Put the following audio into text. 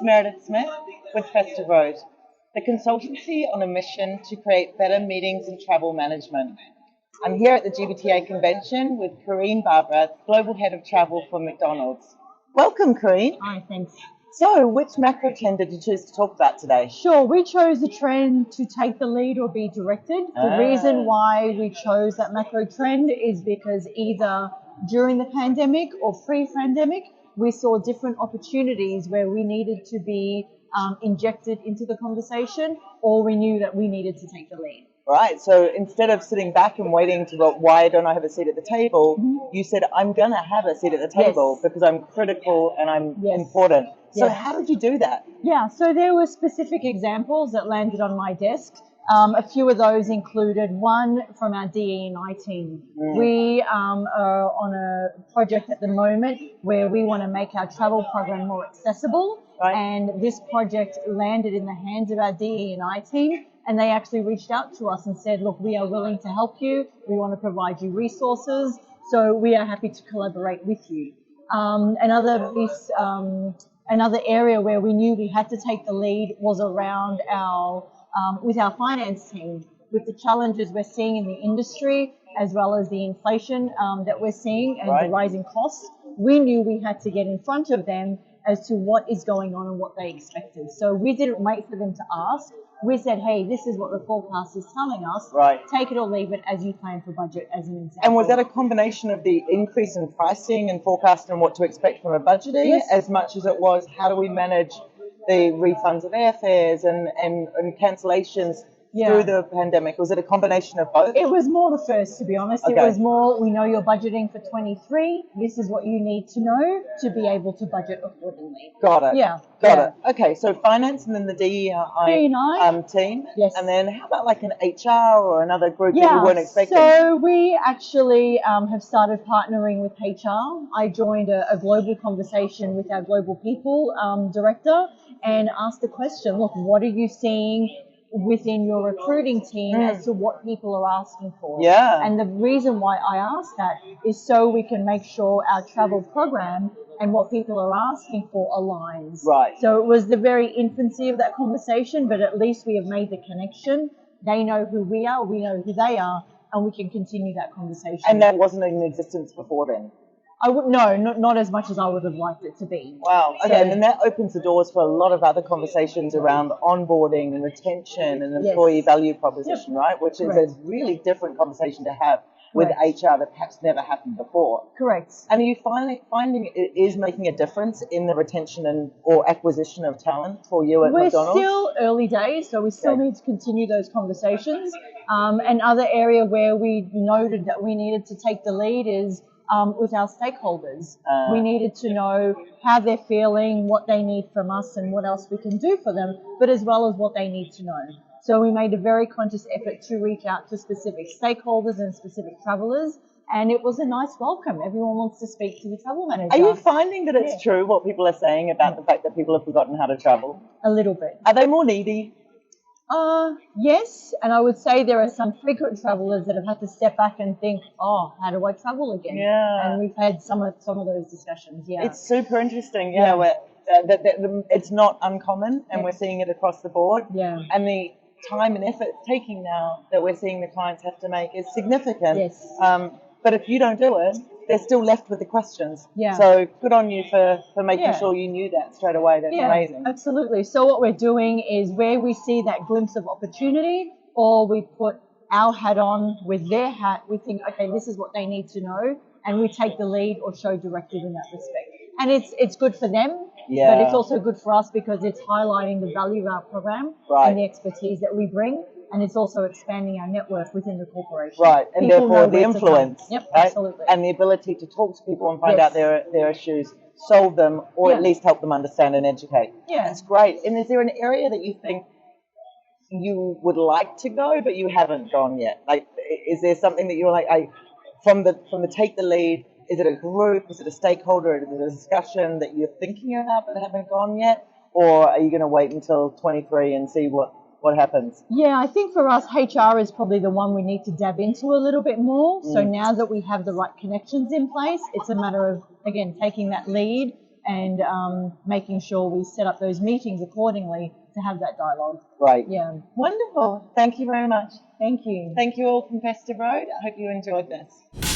Meredith Smith with Festa Road, the consultancy on a mission to create better meetings and travel management. I'm here at the GBTA convention with Koreen Barbara, Global Head of Travel for McDonald's. Welcome, Koreen. Hi, thanks. So, which macro trend did you choose to talk about today? Sure, we chose the trend to take the lead or be directed. The reason why we chose that macro trend is because either during the pandemic or pre-pandemic, we saw different opportunities where we needed to be injected into the conversation, or we knew that we needed to take the lead. Right, so instead of sitting back and waiting to go, why don't I have a seat at the table, you said, I'm going to have a seat at the table because I'm critical and I'm important. So how did you do that? Yeah, so there were specific examples that landed on my desk. A few of those included one from our DE&I team. We are on a project at the moment where we want to make our travel program more accessible. Right. And this project landed in the hands of our DE&I team, and they actually reached out to us and said, look, we are willing to help you. We want to provide you resources. So we are happy to collaborate with you. Another area where we knew we had to take the lead was around with our finance team, with the challenges we're seeing in the industry, as well as the inflation that we're seeing and the rising costs. We knew we had to get in front of them as to what is going on and what they expected. So we didn't wait for them to ask. We said, hey, this is what the forecast is telling us. Right. Take it or leave it as you plan for budget, as an example. And was that a combination of the increase in pricing and forecasting and what to expect from a budgeting, as much as it was how do we manage the refunds of airfares and cancellations through the pandemic? Was it a combination of both? It was more the first, to be honest. Okay. It was more, we know you're budgeting for 23. This is what you need to know to be able to budget accordingly. Got it. Yeah. Got it. Okay, so finance and then the DE&I team. Yes. And then how about like an HR or another group that you weren't expecting? So we actually have started partnering with HR. I joined a global conversation with our global people director and asked the question, look, what are you seeing within your recruiting team as to what people are asking for? Yeah. And the reason why I asked that is so we can make sure our travel program and what people are asking for aligns. Right. So it was the very infancy of that conversation, but at least we have made the connection. They know who we are, we know who they are, and we can continue that conversation. And that wasn't in existence before then? Not as much as I would have liked it to be. Wow. Okay, and then that opens the doors for a lot of other conversations around onboarding and retention and employee value proposition, right? Which is a really different conversation to have with HR that perhaps never happened before. Correct. And are you finding it is making a difference in the retention or acquisition of talent for you at McDonald's? We're still early days, so we still need to continue those conversations. Another area where we noted that we needed to take the lead is with our stakeholders. We needed to know how they're feeling, what they need from us, and what else we can do for them, but as well as what they need to know. So we made a very conscious effort to reach out to specific stakeholders and specific travelers, and it was a nice welcome. Everyone wants to speak to the travel manager. Are you finding that it's true what people are saying about the fact that people have forgotten how to travel? A little bit. Are they more needy? Yes, and I would say there are some frequent travelers that have had to step back and think, oh, how do I travel again? Yeah. And we've had some of those discussions, It's super interesting, where it's not uncommon, and we're seeing it across the board. Yeah. And the time and effort it's taking now that we're seeing the clients have to make is significant. Yes. But if you don't do it, they're still left with the questions. Yeah. So good on you for making sure you knew that straight away. That's amazing. Absolutely. So what we're doing is where we see that glimpse of opportunity, or we put our hat on with their hat, we think, okay, this is what they need to know, and we take the lead or show directive in that respect. And it's good for them, but it's also good for us because it's highlighting the value of our program and the expertise that we bring. And it's also expanding our network within the corporation. Right, and therefore the influence. Yep, absolutely. And the ability to talk to people and find out their issues, solve them, or at least help them understand and educate. Yeah. That's great. And is there an area that you think you would like to go, but you haven't gone yet? Like, is there something that you're like, from the take the lead, is it a group, is it a stakeholder, is it a discussion that you're thinking about but haven't gone yet? Or are you going to wait until 23 and see what happens? Yeah, I think for us, HR is probably the one we need to dab into a little bit more. So now that we have the right connections in place, it's a matter of, again, taking that lead and making sure we set up those meetings accordingly to have that dialogue. Right. Yeah. Wonderful. Thank you very much. Thank you. Thank you all from Festa Road. I hope you enjoyed this.